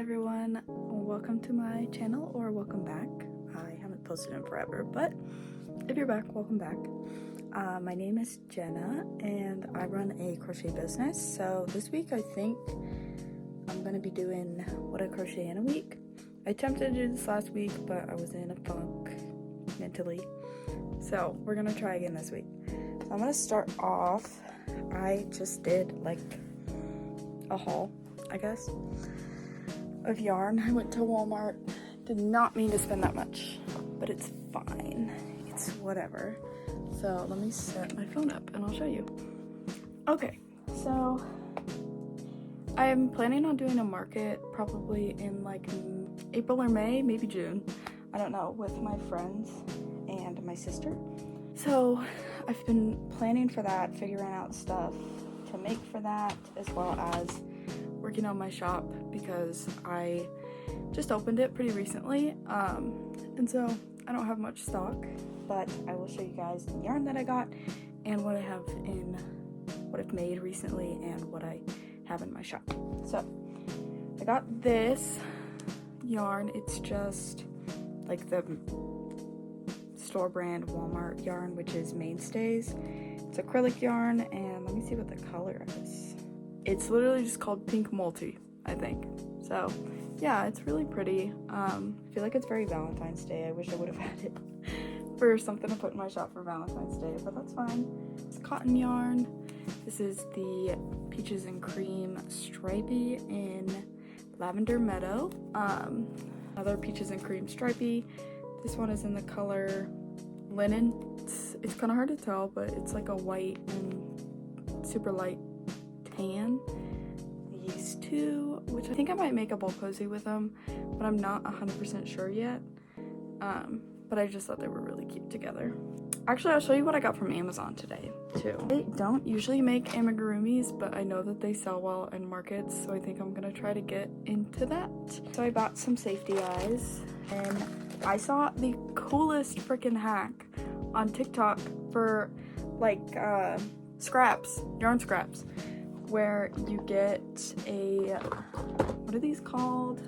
everyone, welcome to my channel, or welcome back. I haven't posted in forever, but if you're back, welcome back. My name is Jenna and I run a crochet business. So this week I think I'm gonna be doing what I crochet in a week. I attempted to do this last week, but I was in a funk mentally, so we're gonna try again this week. So I'm gonna start off. I just did like a haul, I guess, of yarn. I went to Walmart. Did not mean to spend that much, but it's fine. It's whatever. So let me set my phone up and I'll show you. Okay, so I'm planning on doing a market probably in like April or May, maybe June. I don't know, with my friends and my sister. So I've been planning for that, figuring out stuff to make for that, as well as working on my shop because I just opened it pretty recently, and so I don't have much stock, but I will show you guys the yarn that I got and what I have in what I've made recently and what I have in my shop. So I got this yarn. It's just like the store brand Walmart yarn, which is Mainstays. It's acrylic yarn, and let me see what the color is. It's literally just called Pink Multi, I think. So yeah, it's really pretty. I feel like it's very Valentine's Day. I wish I would have had it for something to put in my shop for Valentine's Day, but that's fine. It's cotton yarn. This is the Peaches and Cream Stripey in Lavender Meadow. Another Peaches and Cream Stripey. This one is in the color Linen. It's kind of hard to tell, but it's like a white and super light tan. These two, which I think I might make a bowl cozy with them, but I'm not 100% sure yet. But I just thought they were really cute together. Actually, I'll show you what I got from Amazon today too. I don't usually make amigurumis, but I know that they sell well in markets, so I think I'm gonna try to get into that. So I bought some safety eyes, and I saw the coolest freaking hack on TikTok for like scraps, yarn scraps, where you get a, what are these called?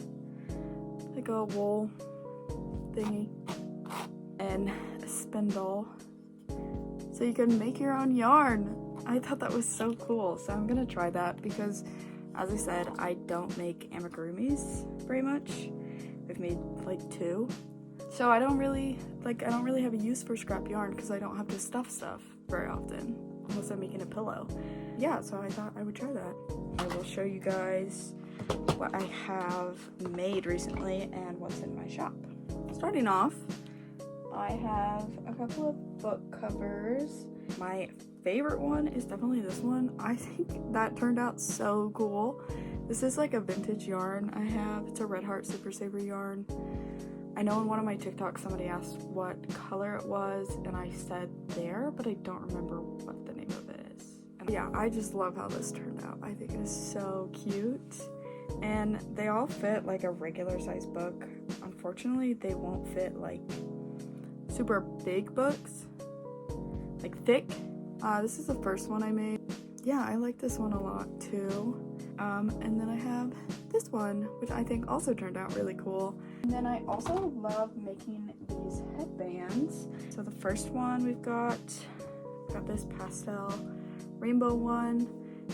Like a wool thingy and a spindle, so you can make your own yarn. I thought that was so cool, so I'm gonna try that because, as I said, I don't make amigurumis very much. I've made like 2. So I don't really have a use for scrap yarn because I don't have to stuff stuff very often unless I'm making a pillow. Yeah, so I thought I would try that. I will show you guys what I have made recently and what's in my shop. Starting off, I have a couple of book covers. My favorite one is definitely this one. I think that turned out so cool. This is like a vintage yarn I have. It's a Red Heart Super Saver yarn. I know in one of my TikToks somebody asked what color it was, and I said there, but I don't remember what the name of it is. And yeah, I just love how this turned out. I think it is so cute. And they all fit like a regular size book. Unfortunately, they won't fit like super big books, like thick. This is the first one I made. Yeah, I like this one a lot too. And then I have this one, which I think also turned out really cool. And then I also love making these headbands. So the first one we've got this pastel rainbow one,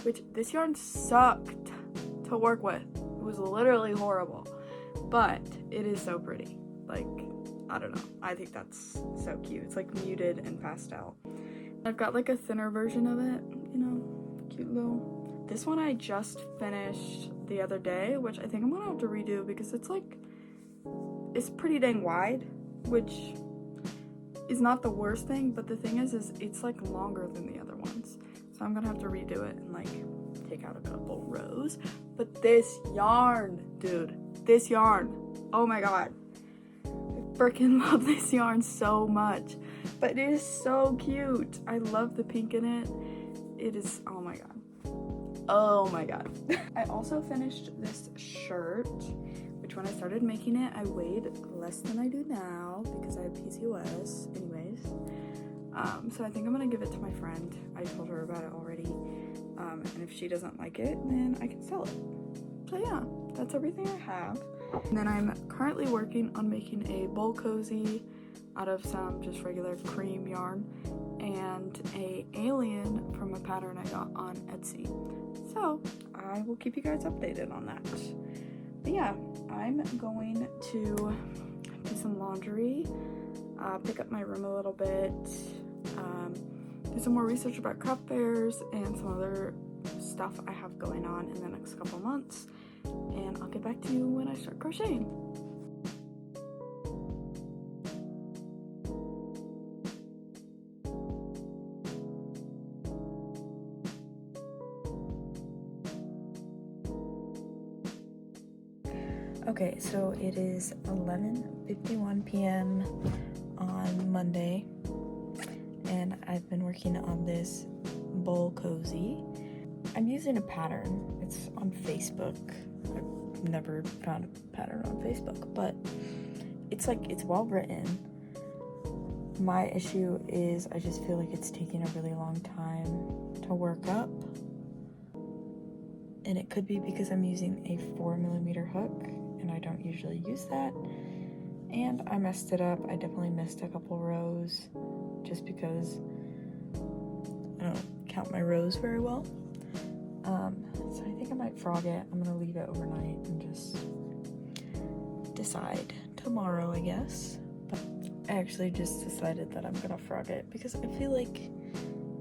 which this yarn sucked to work with. It was literally horrible, but it is so pretty. Like, I don't know, I think that's so cute. It's like muted and pastel. I've got like a thinner version of it, you know, cute little. This one I just finished the other day, which I think I'm gonna have to redo because it's like, it's pretty dang wide, which is not the worst thing, but the thing is it's like longer than the other ones. So I'm gonna have to redo it and like take out a couple rows. But this yarn, dude, this yarn, oh my god. I freaking love this yarn so much, but it is so cute. I love the pink in it. It is, oh my god. Oh my god. I also finished this shirt, which when I started making it, I weighed less than I do now because I have PCOS anyways. So I think I'm gonna give it to my friend. I told her about it already. And if she doesn't like it, then I can sell it. So yeah, that's everything I have. And then I'm currently working on making a bowl cozy out of some just regular cream yarn and a alien from a pattern I got on Etsy. So I will keep you guys updated on that. But yeah, I'm going to do some laundry, pick up my room a little bit, do some more research about craft fairs and some other stuff I have going on in the next couple months, and I'll get back to you when I start crocheting. Okay, so it is 11:51 p.m. on Monday, and I've been working on this bowl cozy. I'm using a pattern. It's on Facebook. I've never found a pattern on Facebook, but it's well written. My issue is I just feel like it's taking a really long time to work up, and it could be because I'm using a 4mm hook and I don't usually use that, and I messed it up. I definitely missed a couple rows just because I don't count my rows very well. So I think I might frog it. I'm gonna leave it overnight and just decide tomorrow, I guess. But I actually just decided that I'm gonna frog it because I feel like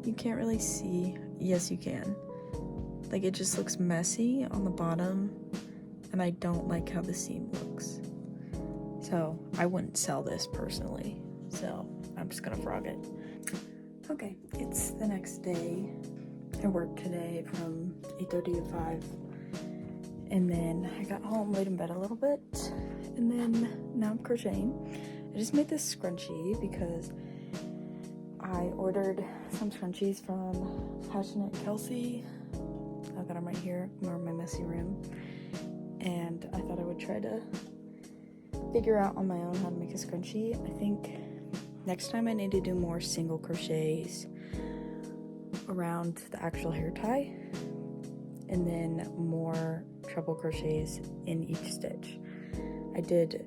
you can't really see. Yes, you can. Like, it just looks messy on the bottom, and I don't like how the seam looks. So I wouldn't sell this personally, so I'm just gonna frog it. Okay, it's the next day. I worked today from 8:30 to 5, and then I got home, laid in bed a little bit, and then now I'm crocheting. I just made this scrunchie because I ordered some scrunchies from Passionate Kelsey. I've got them right here, more of my messy room, and I thought I would try to figure out on my own how to make a scrunchie. I think next time I need to do more single crochets around the actual hair tie, and then more treble crochets in each stitch. I did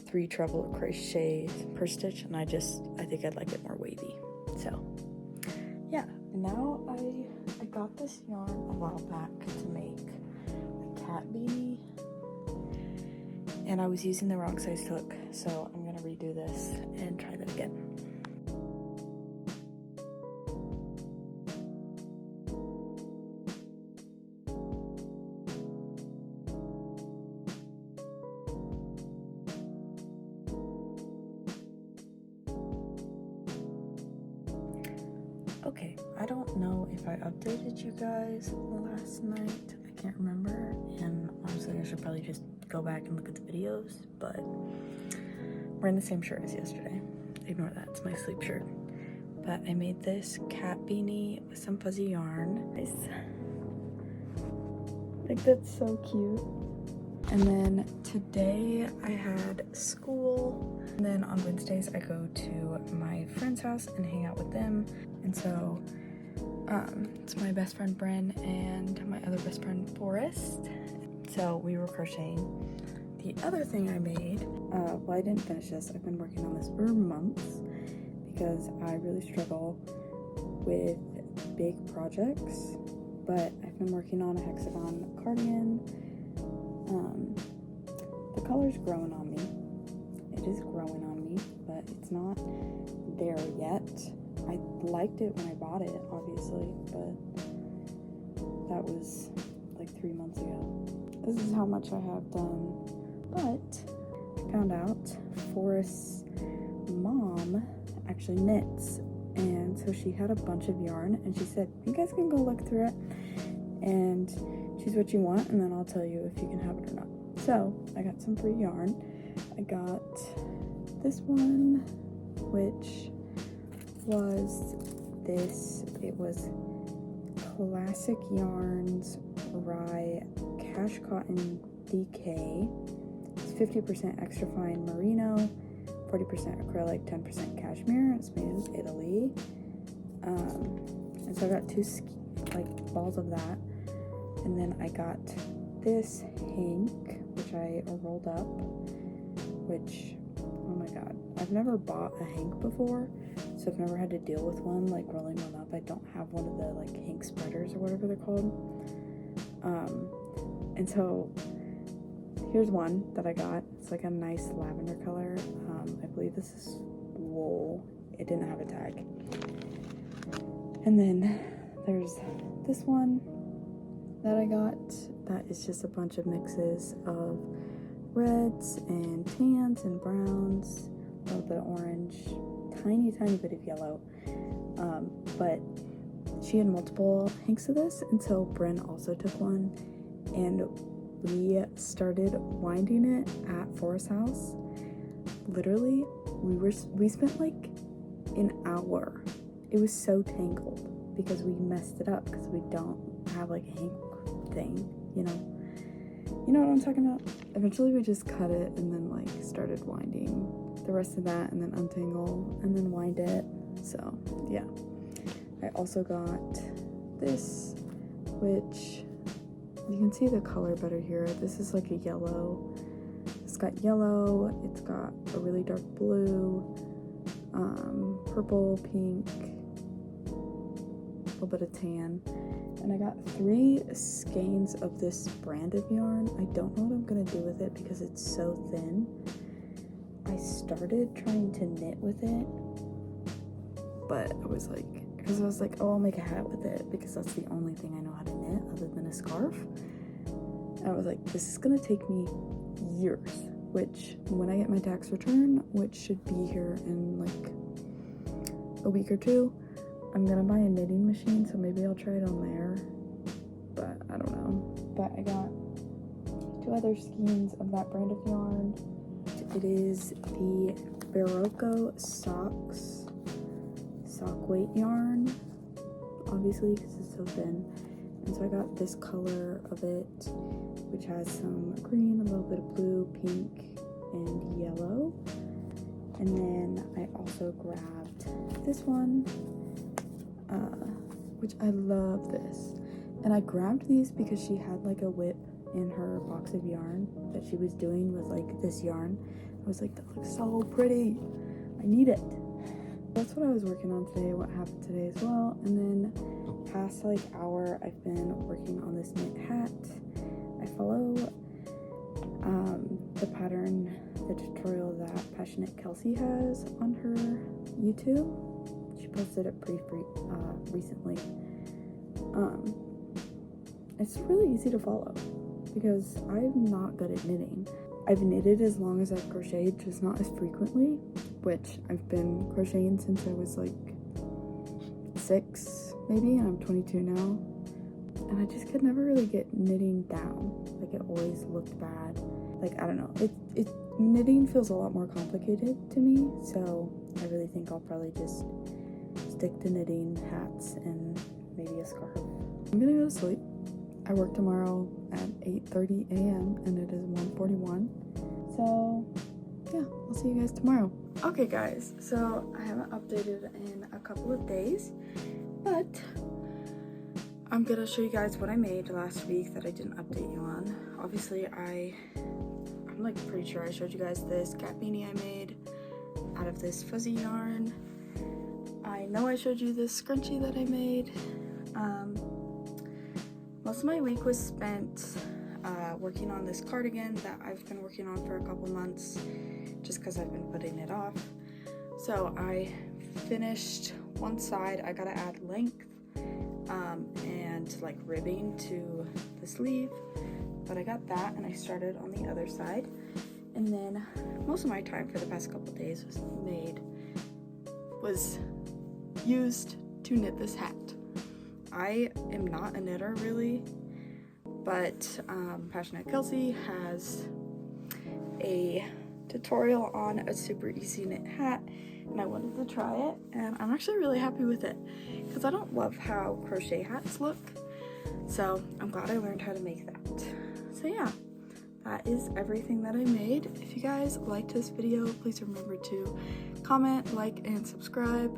3 treble crochets per stitch, and I think I'd like it more wavy. So yeah, and now I got this yarn a while back to make a cat beanie, and I was using the wrong size hook, so I'm gonna redo this and try that again. Okay, I don't know if I updated you guys last night. I can't remember, and honestly I should probably just go back and look at the videos, but we're in the same shirt as yesterday. Ignore that, it's my sleep shirt. But I made this cat beanie with some fuzzy yarn. Like, that's so cute. And then today I had school, and then on Wednesdays I go to my friend's house and hang out with them. And so it's my best friend Bryn and my other best friend Forrest. So we were crocheting. The other thing I made, well, I didn't finish this. I've been working on this for months because I really struggle with big projects, but I've been working on a hexagon cardigan. The color's growing on me. It is growing on me, but it's not there yet. I liked it when I bought it, obviously, but that was like 3 months ago. This is how much I have done, but I found out Forrest's mom actually knits, and so she had a bunch of yarn, and she said, you guys can go look through it and choose what you want, and then I'll tell you if you can have it or not. So I got some free yarn. I got this one, which was this. It was Classic Yarns Rye Cash Cotton DK. It's 50% extra fine merino, 40% acrylic, 10% cashmere. It's made in Italy. And so I got 2 like balls of that, and then I got this hank, which I rolled up, which, oh my god, I've never bought a hank before, so I've never had to deal with one, like rolling one up. I don't have one of the like hank spreaders or whatever they're called. And so here's one that I got. It's like a nice lavender color. I believe this is wool. It didn't have a tag. And then there's this one that I got that is just a bunch of mixes of reds and tans and browns, a little bit of orange, tiny bit of yellow. But she had multiple hanks of this, and so Bryn also took one, and we started winding it at Forest House. Literally, we spent like an hour. It was so tangled because we messed it up because we don't have like a hank thing, you know what I'm talking about. Eventually we just cut it and then like started winding the rest of that, and then untangle and then wind it. So yeah, I also got this, which you can see the color better here. This is like a yellow. It's got yellow, it's got a really dark blue, purple, pink, a little bit of tan, and I got 3 skeins of this brand of yarn. I don't know what I'm gonna do with it because it's so thin. I started trying to knit with it, but I was like, oh, I'll make a hat with it because that's the only thing I know how to knit other than a scarf. And I was like, this is gonna take me years, which when I get my tax return, which should be here in like a week or 2, I'm gonna buy a knitting machine, so maybe I'll try it on there, but I don't know. But I got 2 other skeins of that brand of yarn. It is the Barocco sock weight yarn, obviously because it's so thin. And so I got this color of it, which has some green, a little bit of blue, pink, and yellow. And then I also grabbed this one, which I love this. And I grabbed these because she had like a whip in her box of yarn that she was doing with like this yarn. I was like, that looks so pretty. I need it. That's what I was working on today, what happened today as well. And then past like hour, I've been working on this knit hat. I follow the pattern, the tutorial that Passionate Kelsey has on her YouTube. She posted it pretty recently. It's really easy to follow because I'm not good at knitting. I've knitted as long as I've crocheted, just not as frequently, which I've been crocheting since I was like 6 maybe, and I'm 22 now. And I just could never really get knitting down. Like it always looked bad. Like, I don't know, knitting feels a lot more complicated to me, so I really think I'll probably just stick to knitting hats and maybe a scarf. I'm gonna go to sleep. I work tomorrow at 8:30 a.m. and it is 1:41. So yeah, I'll see you guys tomorrow. Okay guys, so I haven't updated in a couple of days, but I'm gonna show you guys what I made last week that I didn't update you on. Obviously I'm like pretty sure I showed you guys this cat beanie I made out of this fuzzy yarn. I know I showed you this scrunchie that I made. Most of my week was spent working on this cardigan that I've been working on for a couple months just because I've been putting it off. So I finished one side. I gotta add length and like ribbing to the sleeve, but I got that and I started on the other side. And then most of my time for the past couple days was used to knit this hat. I am not a knitter really, but Passionate Kelsey has a tutorial on a super easy knit hat and I wanted to try it, and I'm actually really happy with it because I don't love how crochet hats look, so I'm glad I learned how to make that. So yeah, that is everything that I made. If you guys liked this video, please remember to comment, like, and subscribe.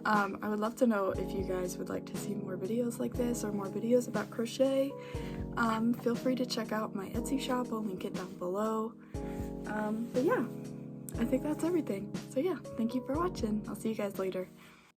I would love to know if you guys would like to see more videos like this or more videos about crochet. Feel free to check out my Etsy shop, I'll link it down below. But yeah, I think that's everything. So yeah, thank you for watching. I'll see you guys later.